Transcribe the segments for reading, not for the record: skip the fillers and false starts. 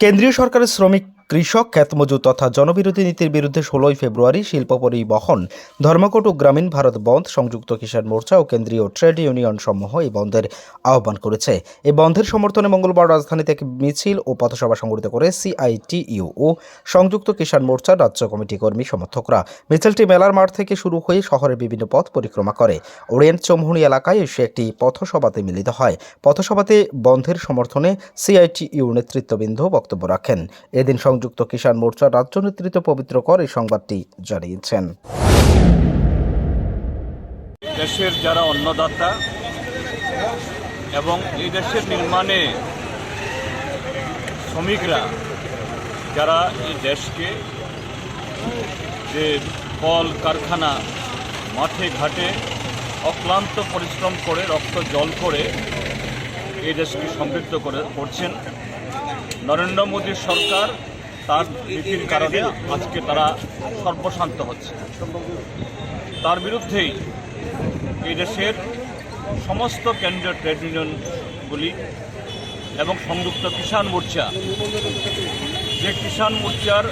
কেন্দ্রীয় সরকারের শ্রমিক, কৃষক, খ্যাতমজুর তথা জনবিরোধী নীতির বিরুদ্ধে ১৬ই ফেব্রুয়ারি শিল্প পরিবহন, ধর্মঘট ও গ্রামীণ ভারত বন্ধ সংযুক্ত কিষাণ মোর্চা ও কেন্দ্রীয় ট্রেড ইউনিয়ন সমূহ এই বন্ধের আহ্বান করেছে। এই বন্ধের সমর্থনে মঙ্গলবার রাজধানী থেকে মিছিল ও পথসভা সংগঠিত করে সিআইটিইউ ও সংযুক্ত কিষাণ মোর্চার রাজ্য কমিটি কর্মী সমর্থকরা। মিছিলটি মেলার মাঠ থেকে শুরু হয়ে শহরের বিভিন্ন পথ পরিক্রমা করে ওরিয়েন্ট চৌমুহনী এলাকায় এসে একটি পথসভাতে মিলিত হয়। পথসভাতে বন্ধের সমর্থনে সিআইটিইউ নেতৃত্ববৃন্দ বক্তব্য রাখেন। এদিন সংযুক্ত কিষাণ মোর্চার রাজ্য নেতৃত্ব পবিত্র কর এই সংবাদটি জানিয়েছেন। দেশের যারা অন্নদাতা এবং এই দেশের নির্মাণে শ্রমিকরা যারা এই দেশকে যে কল কারখানা মাঠে ঘাটে অক্লান্ত পরিশ্রম করে রক্ত জল করে এই দেশকে সমৃদ্ধ করছেন, নরেন্দ্র মোদীর সরকার তার নীতির কারণে আজকে তারা সর্বশান্ত হচ্ছে। তার বিরুদ্ধেই এই দেশের সমস্ত কেন্দ্রীয় ট্রেড ইউনিয়নগুলি এবং সংযুক্ত কিষাণ মোর্চা, যে কিষাণ মোর্চার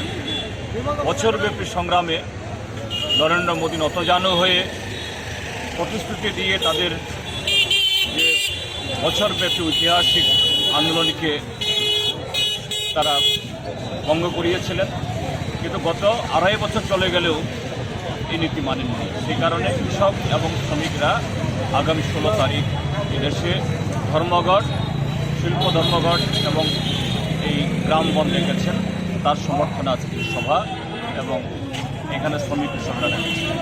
বছরব্যাপী সংগ্রামে নরেন্দ্র মোদী নতজানু হয়ে প্রতিশ্রুতি দিয়ে তাদের যে বছরব্যাপী ঐতিহাসিক আন্দোলনকে তারা ভঙ্গ করিয়েছিলেন, কিন্তু গত ২.৫ বছর চলে গেলেও এই নীতি মানেনি। সেই কারণে কৃষক এবং শ্রমিকরা আগামী ১৬ তারিখ এদেশে ধর্মঘট, শিল্প ধর্মঘট এবং এই গ্রাম বন্ধ রেখেছেন। তার সমর্থনে আজকের সভা এবং এখানে শ্রমিক কৃষকরা রেখেছেন।